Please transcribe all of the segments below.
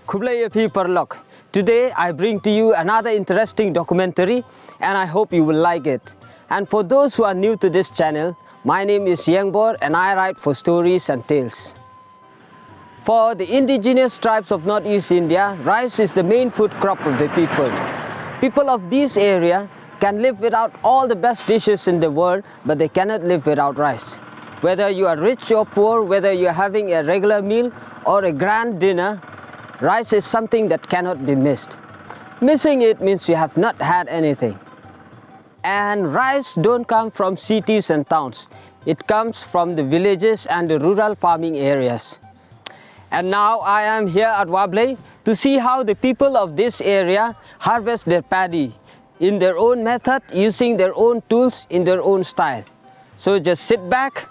Wahblei Perlok. Today I bring to you another interesting documentary and I hope you will like it. And for those who are new to this channel, my name is Yangtze and I write for stories and tales. For the indigenous tribes of Northeast India, rice is the main food crop of the people. People of this area can live without all the best dishes in the world, but they cannot live without rice. Whether you are rich or poor, whether you are having a regular meal or a grand dinner, rice is something that cannot be missed. Missing it means you have not had anything. And rice don't come from cities and towns. It comes from the villages and the rural farming areas. And now I am here at Wahblei to see how the people of this area harvest their paddy in their own method, using their own tools in their own style. So just sit back,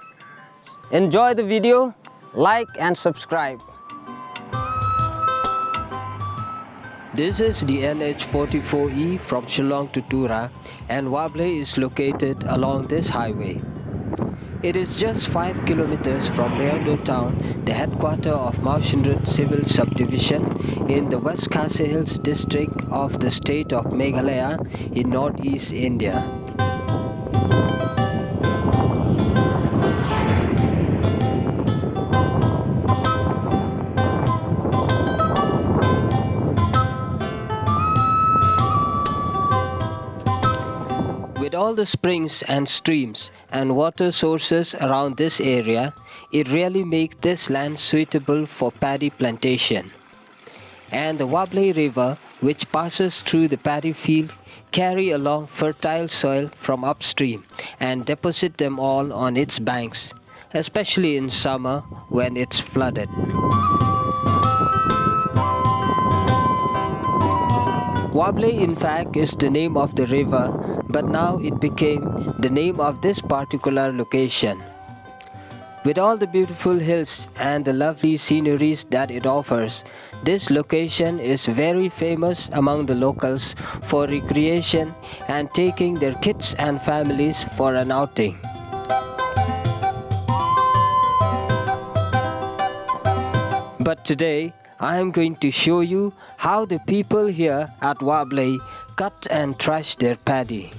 enjoy the video, like and subscribe. This is the NH44E from Shillong to Tura, and Wahblei is located along this highway. It is just 5 kilometers from Riangdo town, the headquarters of Maushinrut Civil Subdivision in the West Khasi Hills district of the state of Meghalaya in Northeast India. With all the springs and streams and water sources around this area, it really makes this land suitable for paddy plantation. And the Wahblei River, which passes through the paddy field, carry along fertile soil from upstream and deposit them all on its banks, especially in summer when it's flooded. Wahblei in fact is the name of the river, but now it became the name of this particular location. With all the beautiful hills and the lovely sceneries that it offers, this location is very famous among the locals for recreation and taking their kids and families for an outing. But today, I am going to show you how the people here at Wahblei cut and thresh their paddy.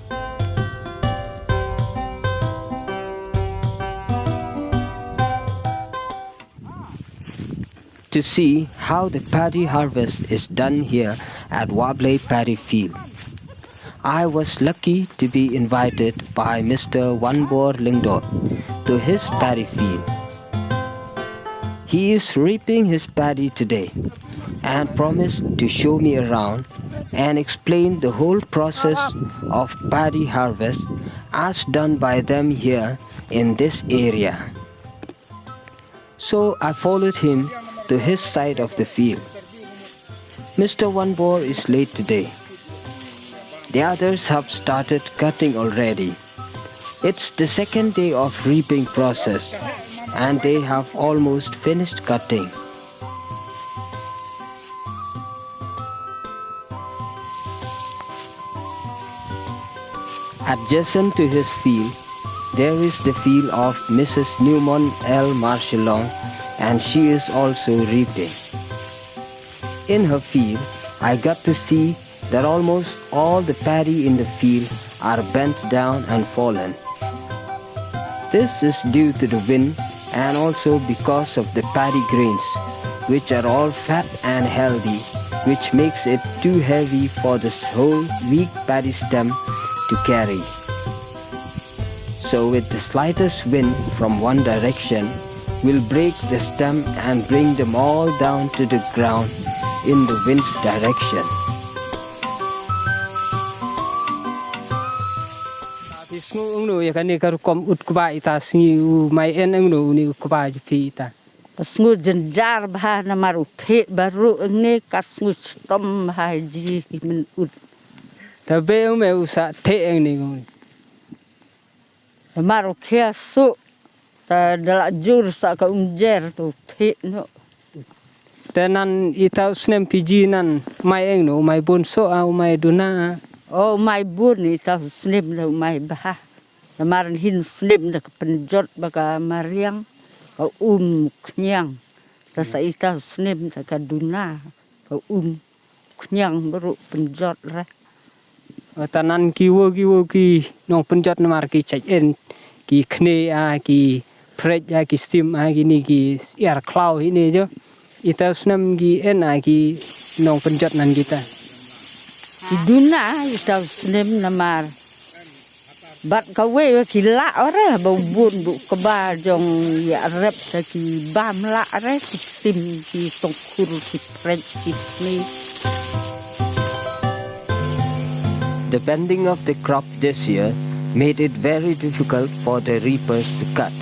To see how the paddy harvest is done here at Wahblei paddy field, I was lucky to be invited by Mr. Riangdo to his paddy field. He is reaping his paddy today and promised to show me around and explain the whole process of paddy harvest as done by them here in this area. So I followed him to his side of the field. Mr. Riangdo is late today. The others have started cutting already. It's the second day of reaping process and they have almost finished cutting. Adjacent to his field, there is the field of Mrs. Newman L. Marshallong, and she is also reaping. In her field, I got to see that almost all the paddy in the field are bent down and fallen. This is due to the wind and also because of the paddy grains, which are all fat and healthy, which makes it too heavy for this whole weak paddy stem to carry. So with the slightest wind from one direction, we'll break the stem and bring them all down to the ground in the wind's direction. Kasngu jenjar bahana maru the baru ini kasngu stom haji min ud. Tabe me usa the ang ni. Maru kia su ta dala jur sa ka unjer tu the no. Tenan ita usnem piji nan mai ang no mai bonso au mai duna. Oh mai bun ita usnem no mai bah. Namaran hin usnem na penjot baka mariang ka kenyang. Ta sa ita usnem ta ka duna. Kenyang baru penjot lah. Tanan kiwo ki nong penjot namar ki check in ki kne ki fred ki steam ki ni ki air cloud ini jo. Ita sunam ki ki nong penjot nan kita. Iduna ita senem namar. Bat kawe kila ora bubun bu keba jong ya rep ki bam la re ki steam ki tongkur ki fred ki ni. The bending of the crop this year made it very difficult for the reapers to cut.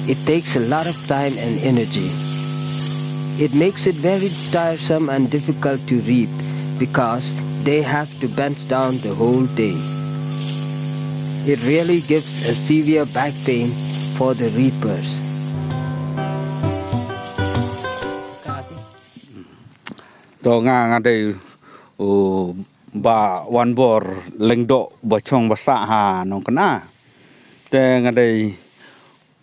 It takes a lot of time and energy. It makes it very tiresome and difficult to reap because they have to bend down the whole day. It really gives a severe back pain for the reapers. Ba wan bor lengdo bachong basa ha nong kana te ngadai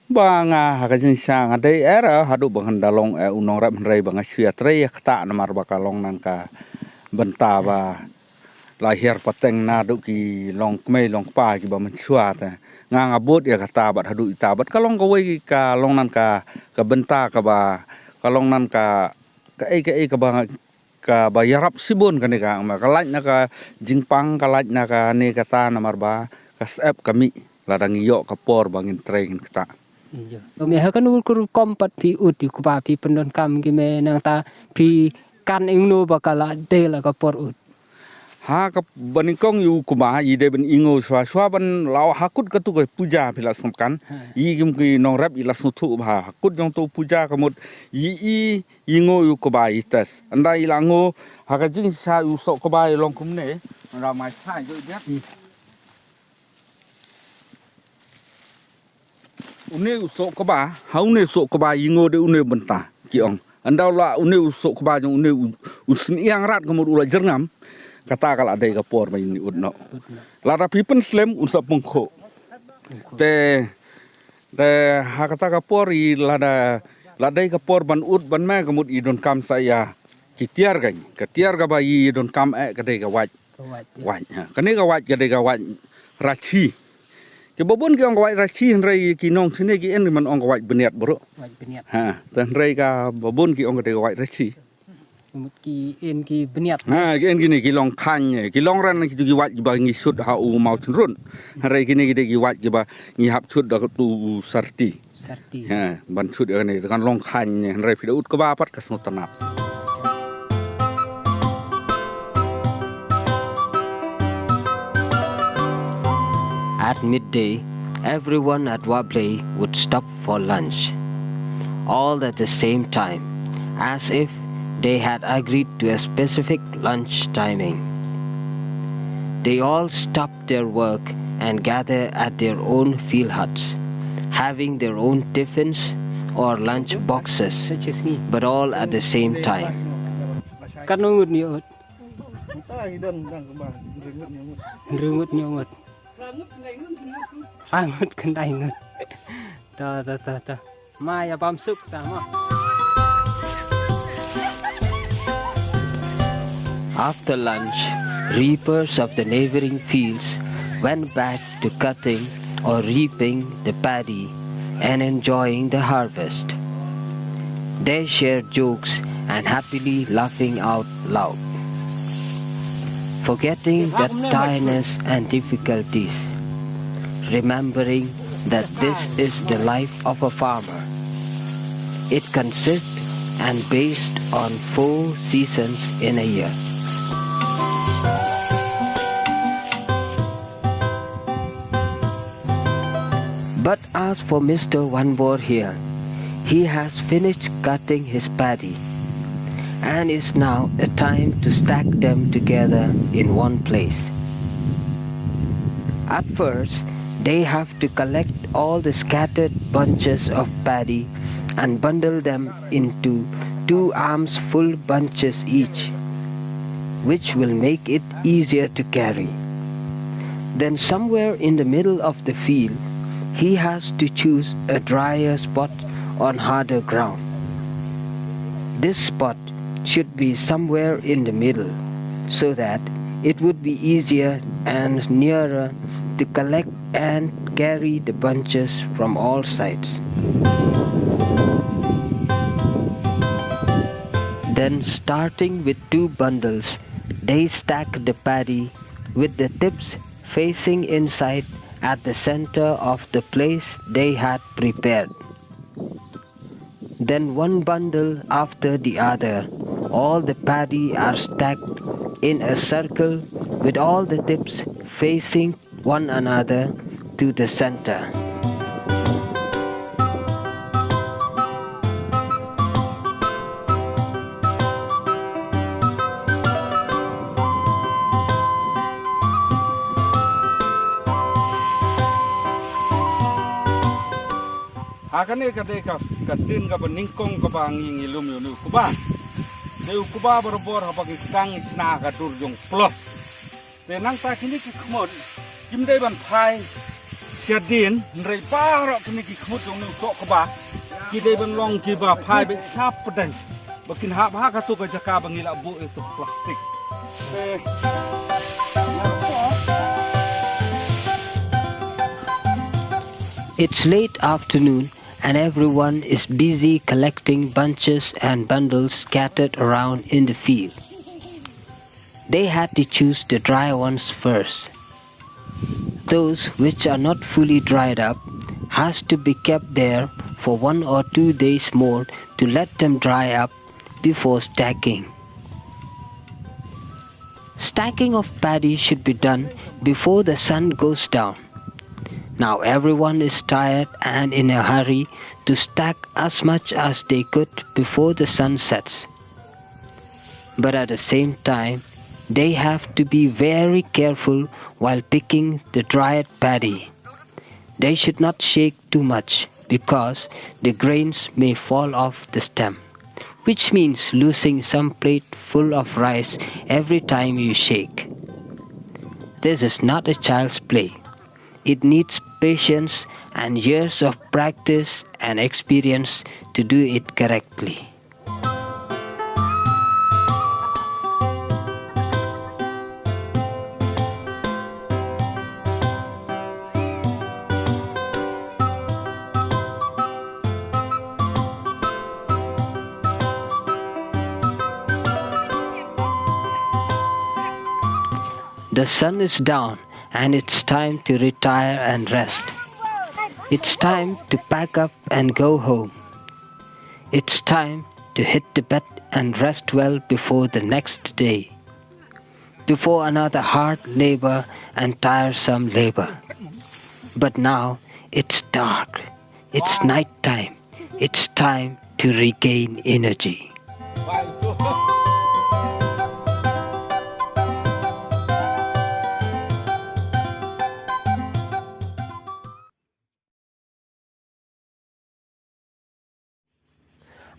ba nga ha kajin sa ngadai era hadu bang dalong unong rap rei bang sia tre kta namar bakalong nan ka benta ba lahir pateng na du ki long kmei long pa ki ba man chua ta nga ngabut ya kata bat hadu ita bat kalong ka wei ka long nan ka benta ka ba kalong nan ka ei ka ba ka bayarap sibun kani ka kalaj na ka jingpang kalaj na ka ni kata namar ba kasep kami ladang iyo kapor bangin train kita. Me ha kan ur kompat pi ut ku pa pi pendon kam ki me nang ta pi kan ingno bakala de la kapor ut. Ha ka banikong yu kuma i de ben ingo swa ban law hakut ka tu ko puja pila samkan i gim ki nong rap ila sutu ba hakut jong tu puja kamut i ingo yu ko ba itas anda ilango ha ka jing sa yu sok ko ba long kum ne ra mai sai jo dia une usok ko ba ha une sok ko ba ingo de une benta ki ong anda la une usok ko ba jong une usn yang rat kamut ula jerngam kata kalau ada kapor main udno. Lara pipen slam unsap pengko. Te hakata kapor I lada kapor ban ud ban ma kamut idon kam saya kitiar gan. Kitiar ga ba idon kam kadai ga waj. Waj. Kane ga waj kadai ga waj rachi. Ke bobon ki ong ga waj rachi henrai ki nong sine ki en man ong ga waj beniat bro. Waj beniat. Ha, tan henrai ga bobon ki ong ga waj rachi. Ki en ki beniat ki en gini ki long khan ki long ran ki gi wat ba ngi sut ha u mau run hare gini gi wat gi ba ngi hap sut da tu sarti ha ban sut ni kan long khan hare phi ut ko ba pat ka snut tanap. At midday, everyone at Wahblei would stop for lunch, all at the same time, as if they had agreed to a specific lunch timing. They all stopped their work and gathered at their own field huts, having their own tiffins or lunch boxes, but all at the same time. Kanungut ni ut. Rungut ni ut. Rangut kendai ngut. Ta. Maya pam suk ta ma. After lunch, reapers of the neighboring fields went back to cutting or reaping the paddy and enjoying the harvest. They shared jokes and happily laughing out loud, forgetting their tiredness and difficulties, remembering that this is the life of a farmer. It consists and based on 4 seasons in a year. But as for Mr. Wanbor here, he has finished cutting his paddy and it's now a time to stack them together in one place. At first, they have to collect all the scattered bunches of paddy and bundle them into 2 arms full bunches each, which will make it easier to carry. Then somewhere in the middle of the field, he has to choose a drier spot on harder ground. This spot should be somewhere in the middle, so that it would be easier and nearer to collect and carry the bunches from all sides. Then, starting with 2 bundles, they stack the paddy with the tips facing inside at the center of the place they had prepared. Then 1 bundle after the other, all the paddy are stacked in a circle with all the tips facing one another to the center. Akane kadeka katin ka beningkong ka banging ilum yunu kuba. Deu kuba berbor habang istang isna ka durjong plus. Tenang tak kini ki kemud. Kim dei ban thai siadin nrei pa ro kini ki kemud jong nu sok kuba. Ki dei ban long ki ba phai be sap pedai. Bakin ha ba ka tu ka jaka bangila bu itu plastik. It's late afternoon and everyone is busy collecting bunches and bundles scattered around in the field. They had to choose the dry ones first. Those which are not fully dried up has to be kept there for 1 or 2 days more to let them dry up before stacking. Stacking of paddy should be done before the sun goes down. Now everyone is tired and in a hurry to stack as much as they could before the sun sets. But at the same time, they have to be very careful while picking the dried paddy. They should not shake too much because the grains may fall off the stem, which means losing some plate full of rice every time you shake. This is not a child's play. It needs patience and years of practice and experience to do it correctly. The sun is down and it's time to retire and rest. It's time to pack up and go home. It's time to hit the bed and rest well before the next day, before another hard labor and tiresome labor. But now it's dark, it's night time, it's time to regain energy.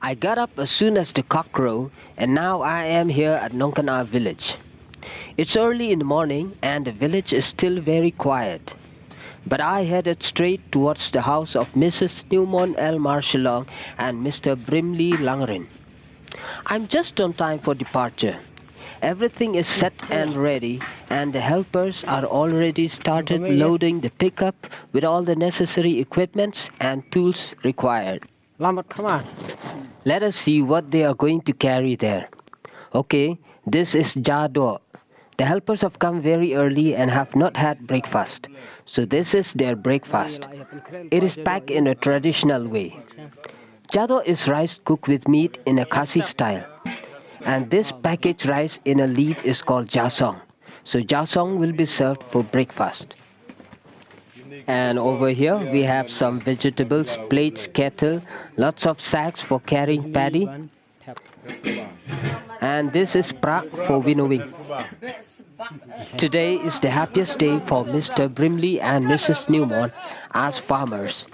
I got up as soon as the cock crowed, and now I am here at Nongkana village. It's early in the morning and the village is still very quiet. But I headed straight towards the house of Mrs. Newmont L. Marshallong and Mr. Brimley Langren. I'm just on time for departure. Everything is set and ready, and the helpers are already started loading the pickup with all the necessary equipments and tools required. Let us see what they are going to carry there. Okay, this is Jado. The helpers have come very early and have not had breakfast. So this is their breakfast. It is packed in a traditional way. Jado is rice cooked with meat in a Khasi style. And this packaged rice in a leaf is called jasong. So jasong will be served for breakfast. And over here we have some vegetables, plates, kettle, lots of sacks for carrying paddy. And this is prak for winnowing. Today is the happiest day for Mr. Brimley and Mrs. Newmont as farmers.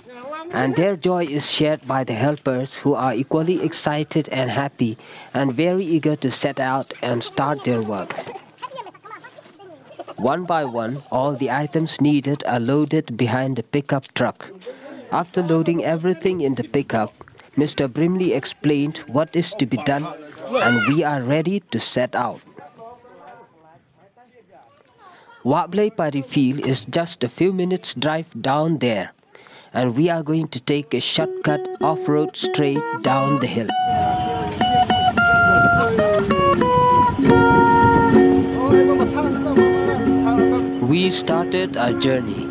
And their joy is shared by the helpers who are equally excited and happy and very eager to set out and start their work. One by one, all the items needed are loaded behind the pickup truck. After loading everything in the pickup, Mr. Brimley explained what is to be done, and we are ready to set out. Wahblei paddy field is just a few minutes drive down there, and we are going to take a shortcut off-road straight down the hill. We started our journey.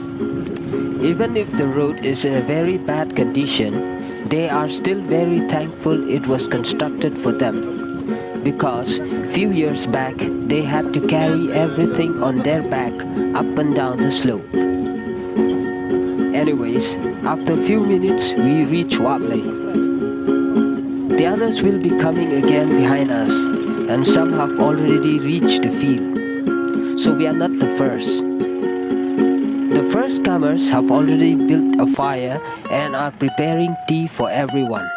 Even if the road is in a very bad condition, they are still very thankful it was constructed for them, because few years back they had to carry everything on their back up and down the slope. Anyways, after a few minutes we reach Wahblei. The others will be coming again behind us, and some have already reached the field, so we are not the first. The first comers have already built a fire and are preparing tea for everyone.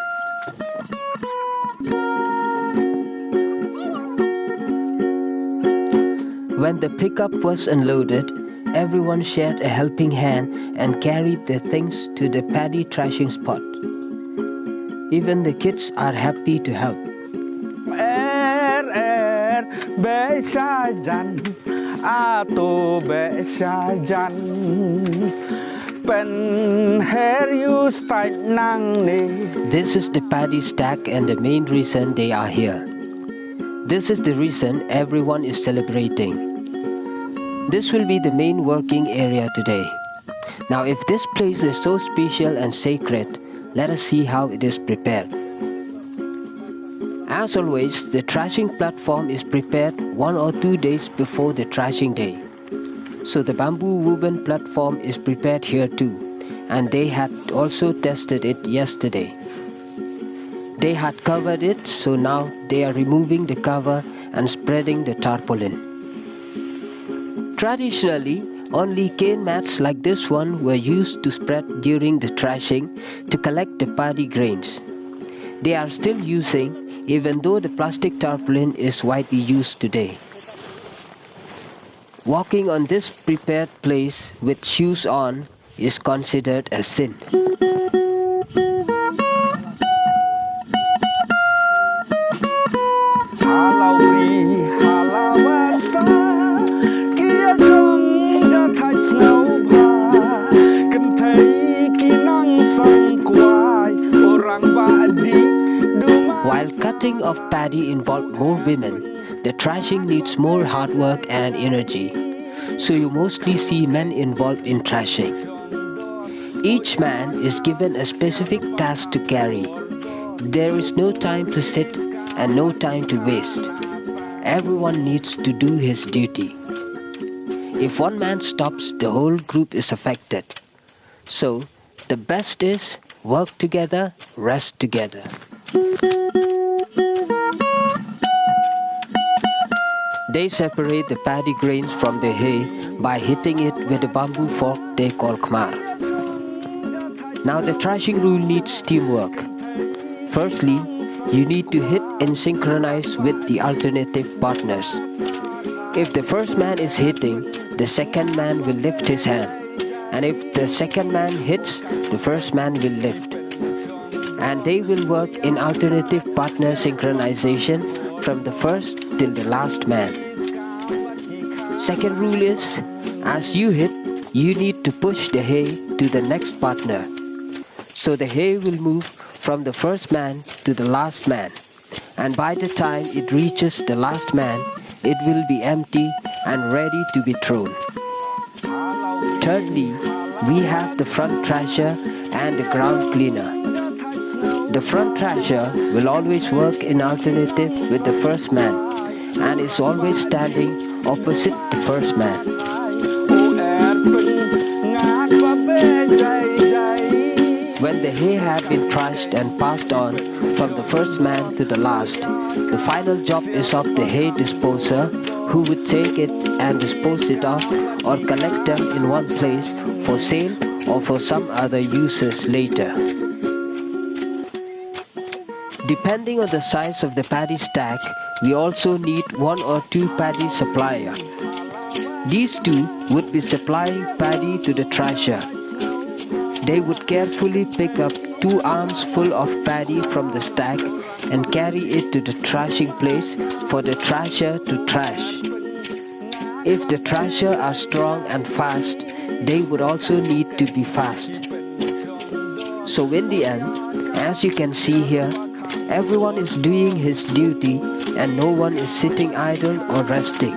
When the pickup was unloaded, everyone shared a helping hand and carried their things to the paddy thrashing spot. Even the kids are happy to help. This is the paddy stack and the main reason they are here. This is the reason everyone is celebrating. This will be the main working area today. Now, if this place is so special and sacred, let us see how it is prepared. As always, the thrashing platform is prepared 1 or 2 days before the thrashing day. So the bamboo woven platform is prepared here too, and they had also tested it yesterday. They had covered it, so now they are removing the cover and spreading the tarpaulin. Traditionally, only cane mats like this one were used to spread during the thrashing to collect the paddy grains. They are still using, even though the plastic tarpaulin is widely used today. Walking on this prepared place with shoes on is considered a sin. While cutting of paddy involved more women, the thrashing needs more hard work and energy, so you mostly see men involved in thrashing. Each man is given a specific task to carry. There is no time to sit and no time to waste. Everyone needs to do his duty. If one man stops, the whole group is affected. So, the best is work together, rest together. They separate the paddy grains from the hay by hitting it with a bamboo fork they call khmar. Now the thrashing rule needs teamwork. Firstly, you need to hit and synchronize with the alternative partners. If the first man is hitting, the second man will lift his hand. And if the second man hits, the first man will lift. And they will work in alternative partner synchronization from the first till the last man. Second rule is, as you hit, you need to push the hay to the next partner. So the hay will move from the first man to the last man. And by the time it reaches the last man, it will be empty and ready to be thrown. Thirdly, we have the front thrasher and the ground cleaner. The front thrasher will always work in alternative with the first man and is always standing opposite the first man. When the hay had been thrashed and passed on from the first man to the last, the final job is of the hay disposer, who would take it and dispose it off or collect them in one place for sale or for some other uses later. Depending on the size of the paddy stack, we also need 1 or 2 paddy supplier. These two would be supplying paddy to the thrasher. They would carefully pick up 2 arms full of paddy from the stack and carry it to the thrashing place for the thrasher to thrash. If the thrasher are strong and fast, they would also need to be fast. So in the end, as you can see here, everyone is doing his duty and no one is sitting idle or resting.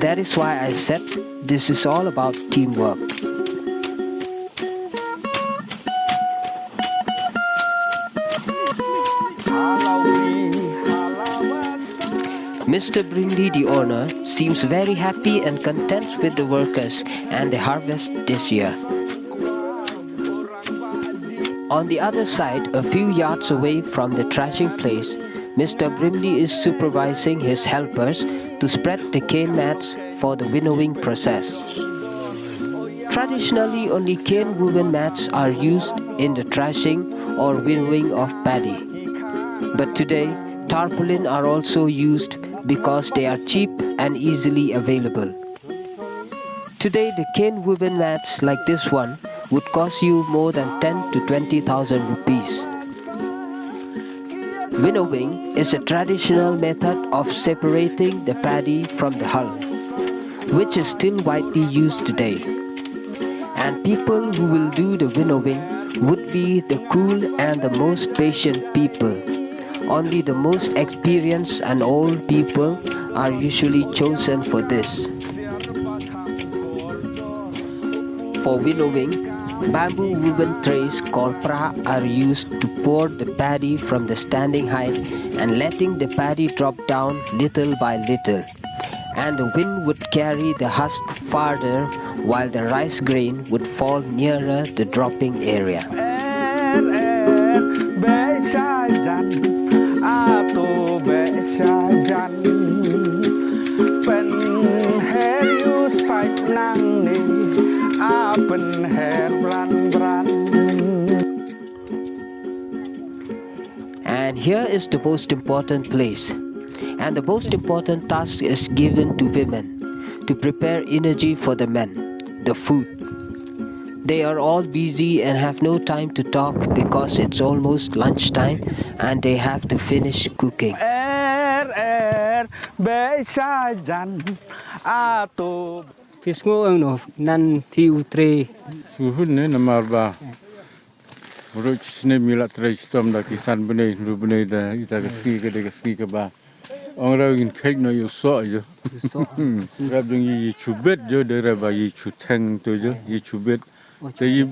That is why I said this is all about teamwork. Mr. Brindley, the owner, seems very happy and content with the workers and the harvest this year. On the other side, a few yards away from the thrashing place, Mr. Brimley is supervising his helpers to spread the cane mats for the winnowing process. Traditionally, only cane woven mats are used in the thrashing or winnowing of paddy. But today, tarpaulin are also used because they are cheap and easily available. Today, the cane woven mats like this one would cost you more than 10 to 20,000 rupees. Winnowing is a traditional method of separating the paddy from the hull, which is still widely used today. And people who will do the winnowing would be the cool and the most patient people. Only the most experienced and old people are usually chosen for this. For winnowing, bamboo woven trays called pra are used to pour the paddy from the standing height and letting the paddy drop down little by little. And the wind would carry the husk farther while the rice grain would fall nearer the dropping area. And here is the most important place. And the most important task is given to women to prepare energy for the men, the food. They are all busy and have no time to talk because it's almost lunchtime and they have to finish cooking. Pisngo ano nan tiu tre Suhun ne namar ba. Roch ne milat tre stom da kisan bene rubne da ita kasi ke ba. Ong ra in kek no yo so jo. Rab dong yi chubet jo de ra ba yi chu thang to jo yi chubet. Te yi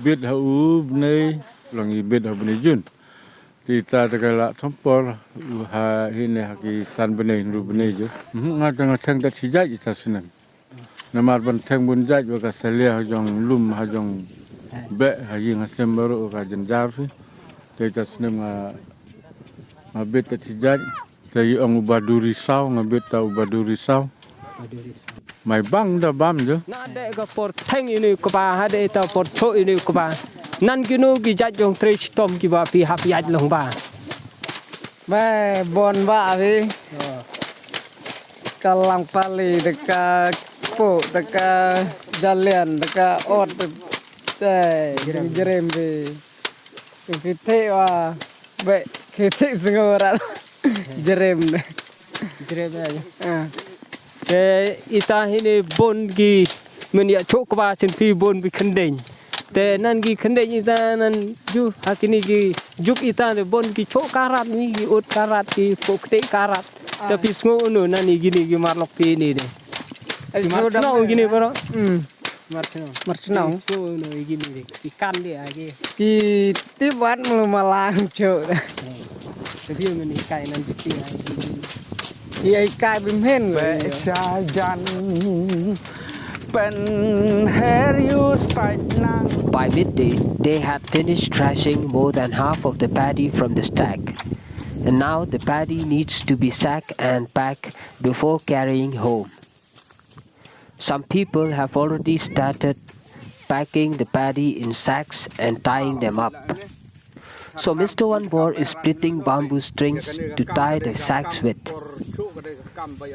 bet ha u ne long yi bet ha bene jun. Ti ta ta la thompor ha hine ha ki san bene rubne jo. Nga tang thang ta chi ja ita sunan. Namar ban thang bun jaj wa ka salia ha jong lum ha jong be ha yin ha sembaro ka janjar fi te ta snem nga bet ta jaj te yi ong ubaduri saw nga bet ta ubaduri saw mai bang da bam jo na de ga por thang ini ko ba ha de ta por cho ini ko ba nan ginu gi jaj jong tre stom ki ba pi hap yaj long ba ba bon ba vi kalang pali deka po deka jalian deka ot te jerem vi kite wa be kite singora jerem aja ke ita hini bon gi men ya chok ba chen pi bon bi khandeng te nan gi khandeng ita nan ju hakini gi juk ita de bon gi chok karat ni gi ot karat ki pokte karat te pisngo no nan gi ni gi marlok pi ni de marchnau gini bro marchnau so no gini de ikan dia age ki tibat malang cho te dia men ikai nan ti ki ai kai bim hen be sa jan pen hair you start nang. By midday, they had finished thrashing more than half of the paddy from the stack. And now the paddy needs to be sacked and packed before carrying home. Some people have already started packing the paddy in sacks and tying them up. So Mr. One Bor is splitting bamboo strings to tie the sacks with.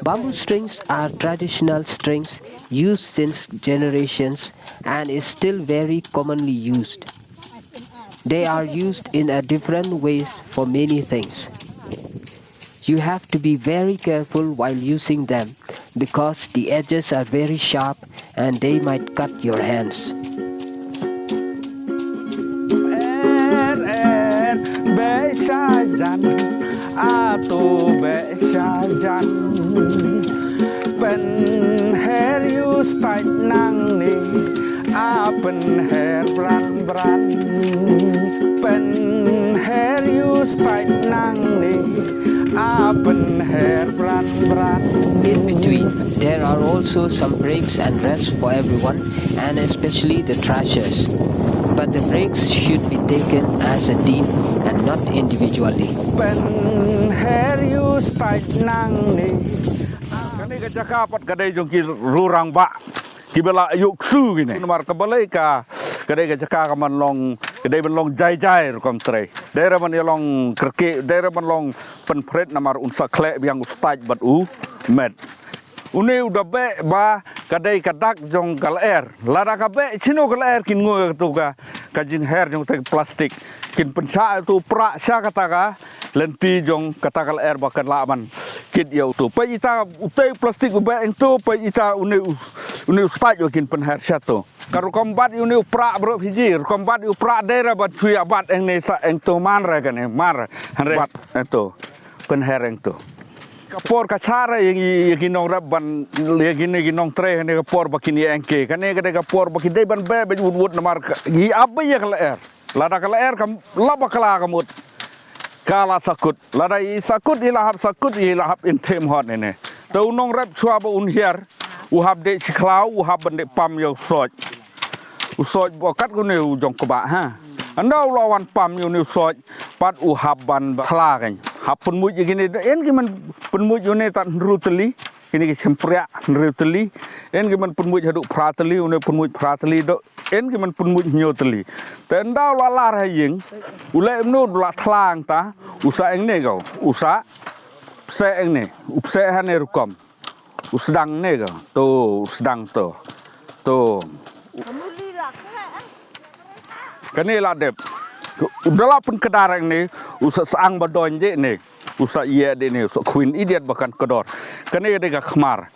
Bamboo strings are traditional strings used since generations and is still very commonly used. They are used in a different ways for many things. You have to be very careful while using them because the edges are very sharp and they might cut your hands. In between, there are also some breaks and rests for everyone, and especially the thrashers. But the breaks should be taken as a team and not individually. Kibela yuk su gini, nomor kebalik ka, kedai kecaka kaman long, kedai belong jai rukam tray. Daerah mana long kerke, daerah mana long penpret nomor unsa klek yang ustaj bat med. Uni udah be ba kedai kadak jong kalair, lada kabe cino kalair kin ngoy tu ka, kajing hair jong teg plastik, kin pensa tu prak sya kata ka, lenti jong kata kalair bakan laman. Kit ya tu, pai ita utai plastik ube itu pai ita uni ustaj wakin penher satu. Karu kombat uni uprak bro hiji, kombat uprak daerah bat cuy abat eng nesa eng tu manra kan mar hanre bat itu penher eng tu. Kapor kacara yang ginong rabban yang ginong tre ni kapor bakin yang engke kan ni kadang kapor bakin day ban be wud namar gi apa ya kalair lada kalair kam laba kala kamut kala sakut lada I sakut ilahap sakut ilahap intem hot ni tau nong rap suaba unhiar uhab de siklau uhab bende pam yo usoj bokat ku ni ujong kebak ha andau lawan pam yo ni usoj pat uhab ban kala kan hap penmuj gini en giman penmuj une tak ruteli ini ki sempria ruteli en giman penmuj haduk prateli une penmuj prateli do en giman penmuj nyoteli ten dau lalar haying ule mnu la thlang ta usa eng ne kau usa se eng ne upse hane rukom usdang ne kau to usdang to kani la dep udahlah pun kedarang ni usa saang badoin je ni usa iya de ni usa queen idiot bahkan kedor kene de ga khmar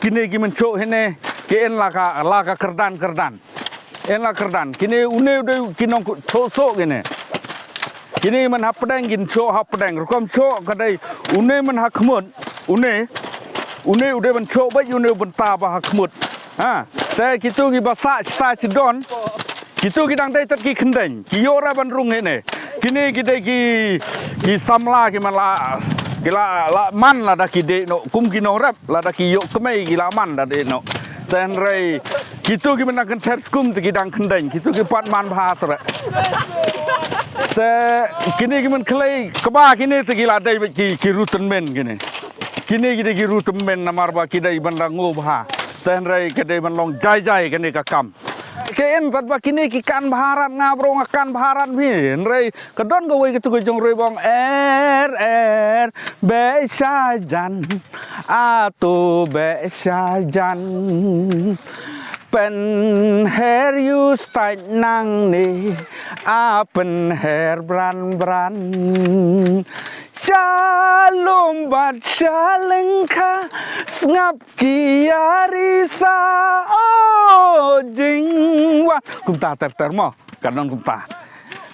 kini gimen chok hene ke en laka kerdan en la kerdan kini une de kinong chosok gini kini man hapdang gin chok hapdang rukom chok kadai une man hakmut une ude man chok ba une benta ba hakmut ha te kitu gi basa sta chidon Kitu kita dai tat ki khendeng ki yora ban rung ne kini kita ki samla ki mala kila la man la da ki de no kum ki no rap la da ki yok kemai ki la man da de no ten rei kitu ki menak ter skum ki dang khendeng kitu ki pat man bha sra te kini ki men klei keba kini te ki la dai ki ruten men kini ki ruten men namar ba ki dai ban rango bha ten rei ke dai ban long jai kini ka kam Kain pat bakini ki kan baharat ngabrong akan baharat bin rei kedon gawe gitu gojong rei bong be sajan atu be sajan pen her you stai nang ni apen her bran Shalom bat shalengka ngap kiarisa oh jingwa kumta ter mo kadon kumta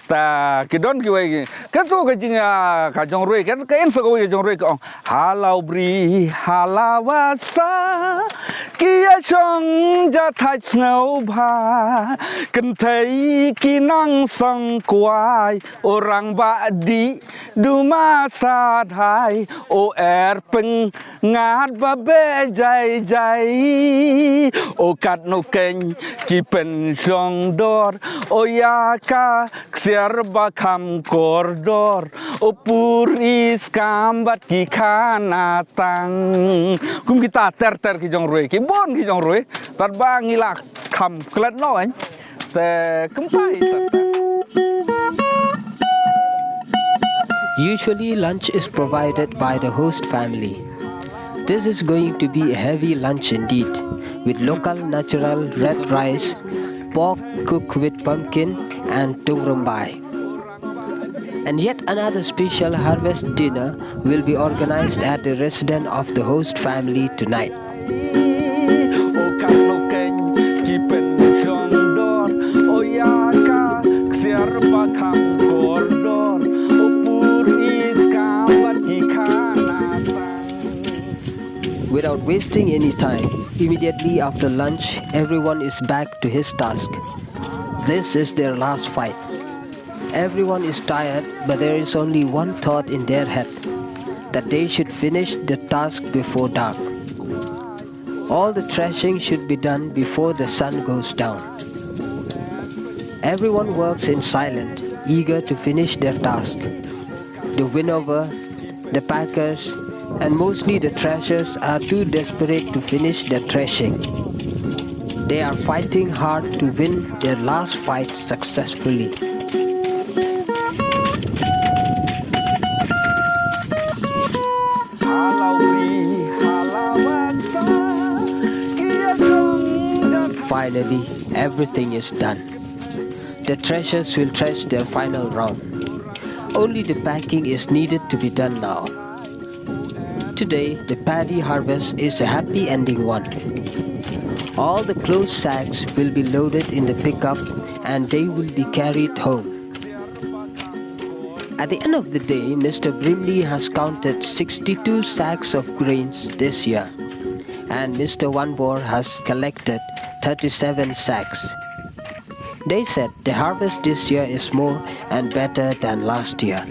ta kidon kiwe ketu ke jinga ka jong roi kan ke info ke jong roi ko halau bri halawasa kia chong ja thai ngau bha kan thai ki nang sang kwai orang ba di du ma sa thai o peng ngat ba be jai o kat no ken ki pen song dor o ya ka serba kam koridor o puris kambat ki kanatang kum kita ter ki jong roi ki bon ki jong roi tat ba ngila kam klet no anh te kumpai Usually lunch is provided by the host family. This is going to be a heavy lunch indeed, with local natural red rice, pork cooked with pumpkin and tungrambai. And yet another special harvest dinner will be organized at the residence of the host family tonight. Without wasting any time, immediately after lunch, everyone is back to his task. This is their last fight. Everyone is tired, but there is only one thought in their head, that they should finish the task before dark. All the threshing should be done before the sun goes down. Everyone works in silence, eager to finish their task. The winnower, the packers, and mostly the threshers are too desperate to finish their threshing. They are fighting hard to win their last fight successfully. Finally, everything is done. The threshers will thresh their final round. Only the packing is needed to be done now. Today, the paddy harvest is a happy ending one. All the closed sacks will be loaded in the pickup and they will be carried home. At the end of the day, Mr. Brimley has counted 62 sacks of grains this year, and Mr. Wanbor has collected 37 sacks. They said the harvest this year is more and better than last year.